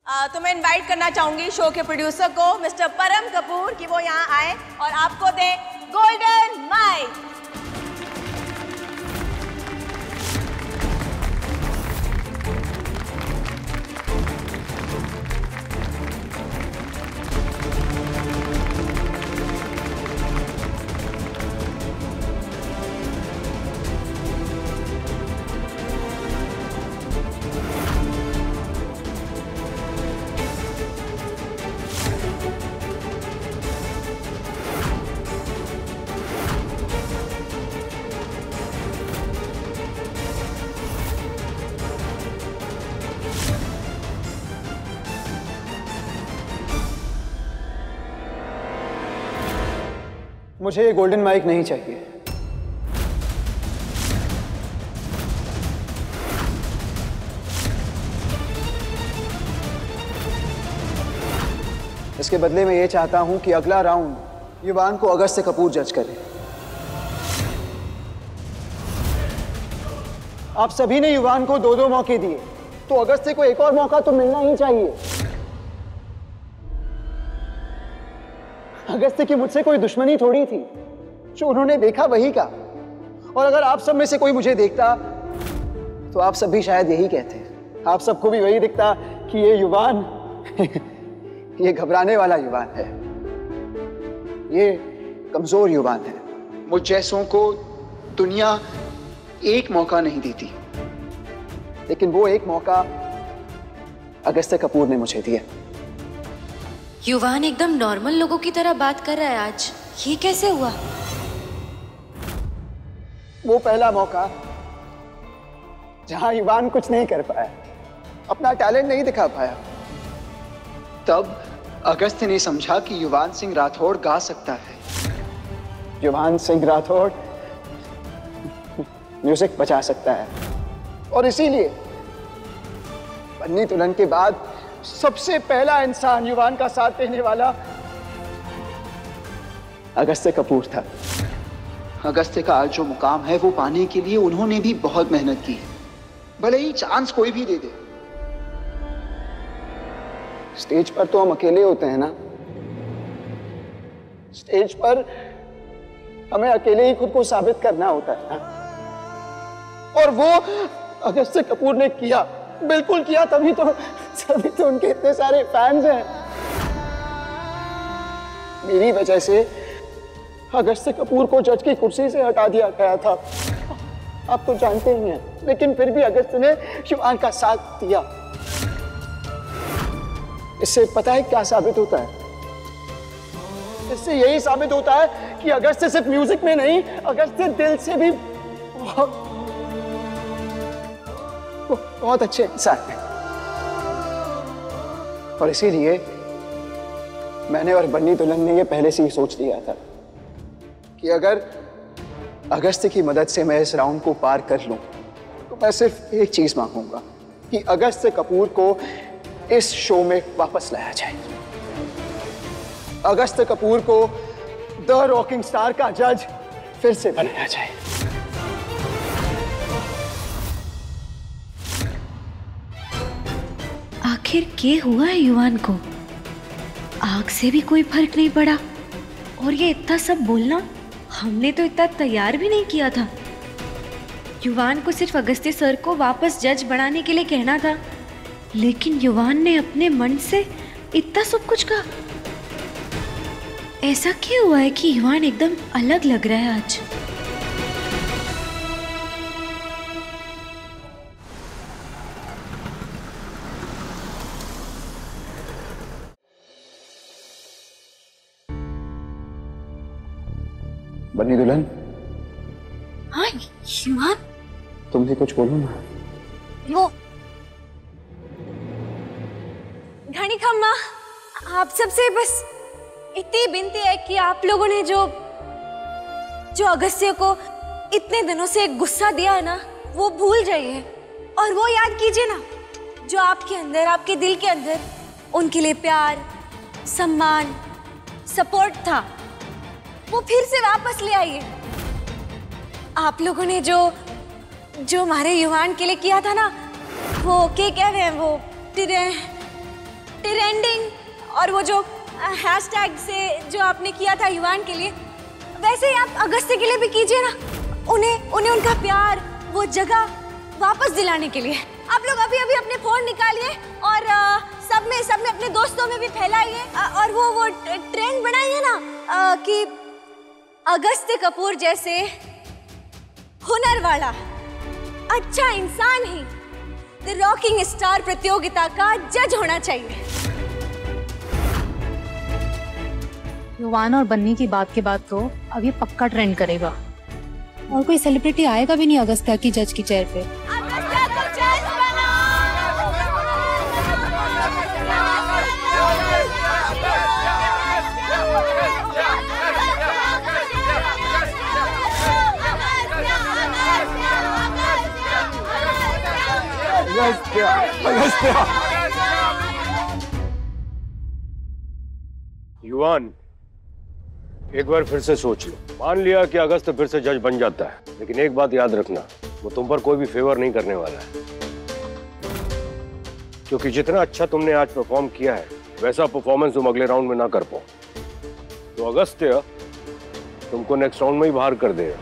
तो मैं इनवाइट करना चाहूंगी शो के प्रोड्यूसर को मिस्टर परम कपूर कि वो यहाँ आए और आपको दे गोल्डन माइक। मुझे ये गोल्डन माइक नहीं चाहिए। इसके बदले में ये चाहता हूं कि अगला राउंड युवान को अगस्त्य कपूर जज करे। आप सभी ने युवान को 2-2 मौके दिए, तो अगस्त्य को एक और मौका तो मिलना ही चाहिए। अगस्त्य की मुझसे कोई दुश्मनी थोड़ी थी, जो उन्होंने देखा वही का। और अगर आप सब में से कोई मुझे देखता तो आप सब भी शायद यही कहते। आप सबको भी वही दिखता कि ये युवान ये घबराने वाला युवान है, ये कमजोर युवान है। मुझ जैसों को दुनिया एक मौका नहीं देती, लेकिन वो एक मौका अगस्त्य कपूर ने मुझे दिया। युवान एकदम नॉर्मल लोगों की तरह बात कर रहा है आज, ये कैसे हुआ? वो पहला मौका जहां युवान कुछ नहीं कर पाया, अपना टैलेंट नहीं दिखा पाया। तब अगस्त्य ने समझा कि युवान सिंह राठौड़ गा सकता है। युवान सिंह राठौड़ म्यूजिक बजा सकता है, और इसीलिए बन्नी दुल्हन के बाद सबसे पहला इंसान युवान का साथ देने वाला अगस्त्य कपूर था। अगस्त्य का आज जो मुकाम है वो पाने के लिए उन्होंने भी बहुत मेहनत की, भले ही चांस कोई भी दे दे। स्टेज पर तो हम अकेले होते हैं ना, स्टेज पर हमें अकेले ही खुद को साबित करना होता है ना। और वो अगस्त्य कपूर ने किया, बिल्कुल किया, तभी तो उनके इतने सारे फैंस हैं। मेरी वजह से अगस्त्य कपूर को जज की कुर्सी से हटा दिया गया था, आप तो जानते ही हैं, लेकिन फिर भी अगस्त्य ने युवान का साथ दिया। इससे पता है क्या साबित होता है? इससे यही साबित होता है कि अगस्त्य सिर्फ म्यूजिक में नहीं, अगस्त्य दिल से भी बहुत अच्छे इंसान हैं। और इसीलिए मैंने और बन्नी दुल्हन ने ये पहले से ही सोच लिया था कि अगर अगस्त्य की मदद से मैं इस राउंड को पार कर लूं, तो मैं सिर्फ एक चीज मांगूंगा कि अगस्त्य कपूर को इस शो में वापस लाया जाए। अगस्त्य कपूर को द रॉकिंग स्टार का जज फिर से बनाया जाए। आखिर क्या हुआ है युवान को? आग से भी कोई फर्क नहीं पड़ा, और ये इतना सब बोलना हमने तो इतना तैयार भी नहीं किया था। युवान को सिर्फ अगस्त्य सर को वापस जज बनाने के लिए कहना था, लेकिन युवान ने अपने मन से इतना सब कुछ कहा। ऐसा क्यों हुआ है कि युवान एकदम अलग लग रहा है आज? बन्नी दुल्हन। हाँ युवान, तुम भी कुछ बोलो ना। वो घनी खम्मा, आप सबसे बस इतनी विनती है कि आप लोगों ने जो अगस्त्य को इतने दिनों से गुस्सा दिया है ना, वो भूल जाइए और वो याद कीजिए ना, जो आपके अंदर, आपके दिल के अंदर उनके लिए प्यार, सम्मान, सपोर्ट था, वो फिर से वापस ले आइए। आप लोगों ने जो हमारे युवान के लिए किया था ना, वो क्या कह रहे हैं, वो और वो जो हैशटैग से जो आपने किया था युवान के लिए, वैसे ही आप अगस्त्य के लिए भी कीजिए ना। उन्हें उनका प्यार, वो जगह वापस दिलाने के लिए आप लोग अभी अभी अपने फोन निकालिए और सब में अपने दोस्तों में भी फैलाइए और वो ट्रेंड बनाइए ना कि अगस्त्य कपूर जैसे हुनर वाला अच्छा इंसान ही द रॉकिंग स्टार प्रतियोगिता का जज होना चाहिए। युवान और बन्नी की बात के बाद तो अब ये पक्का ट्रेंड करेगा और कोई सेलिब्रिटी आएगा भी नहीं अगस्त्या की जज की चेयर पे। अगस्त्या को जज युवान, एक बार फिर से सोच लो। मान लिया कि अगस्त्य फिर से जज बन जाता है, लेकिन एक बात याद रखना, वो तुम पर कोई भी फेवर नहीं करने वाला है, क्योंकि जितना अच्छा तुमने आज परफॉर्म किया है वैसा परफॉर्मेंस तुम अगले राउंड में ना कर पाओ तो अगस्त्य तुमको नेक्स्ट राउंड में ही बाहर कर देगा।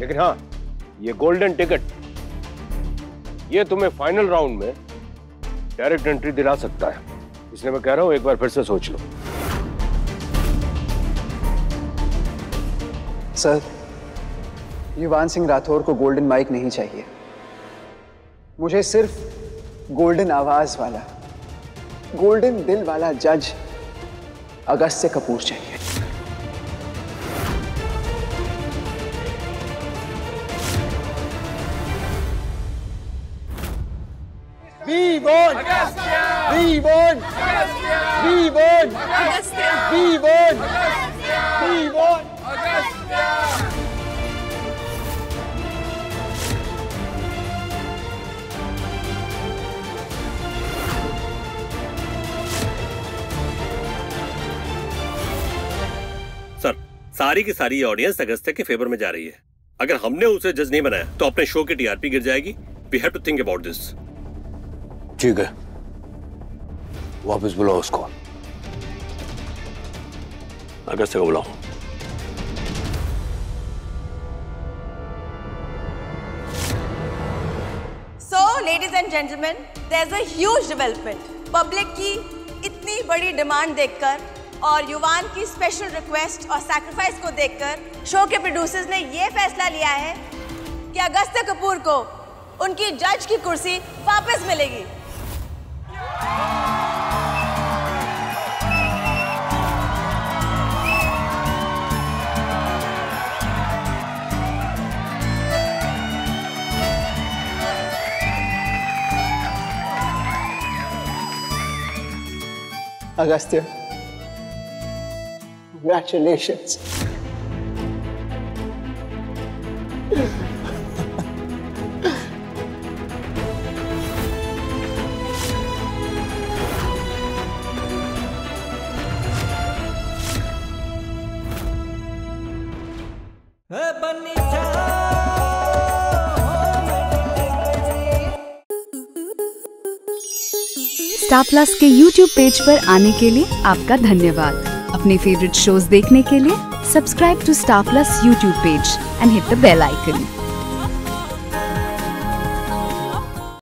लेकिन हाँ, ये गोल्डन टिकट ये तुम्हें फाइनल राउंड में डायरेक्ट एंट्री दिला सकता है, इसलिए मैं कह रहा हूं एक बार फिर से सोच लो। सर, युवान सिंह राठौर को गोल्डन माइक नहीं चाहिए, मुझे सिर्फ गोल्डन आवाज वाला, गोल्डन दिल वाला जज अगस्त्य कपूर चाहिए। We won! We won! We won! We won! We won! Sir, सारी की सारी ऑडियंस अगस्त्य के फेवर में जा रही है। अगर हमने उसे जज नहीं बनाया तो अपने शो की टीआरपी गिर जाएगी। We have to think about this. ठीक है, वापस बुलाओ उसको। अगस्त्य को बुलाओ। So, ladies and gentlemen, there's a huge development. Public की इतनी बड़ी डिमांड देखकर और युवान की स्पेशल रिक्वेस्ट और सैक्रिफाइस को देखकर शो के प्रोड्यूसर्स ने ये फैसला लिया है कि अगस्त्य कपूर को उनकी जज की कुर्सी वापस मिलेगी। Agastya, congratulations. स्टार प्लस के YouTube पेज पर आने के लिए आपका धन्यवाद। अपने फेवरेट शोज देखने के लिए subscribe to Star Plus YouTube page and hit the bell icon.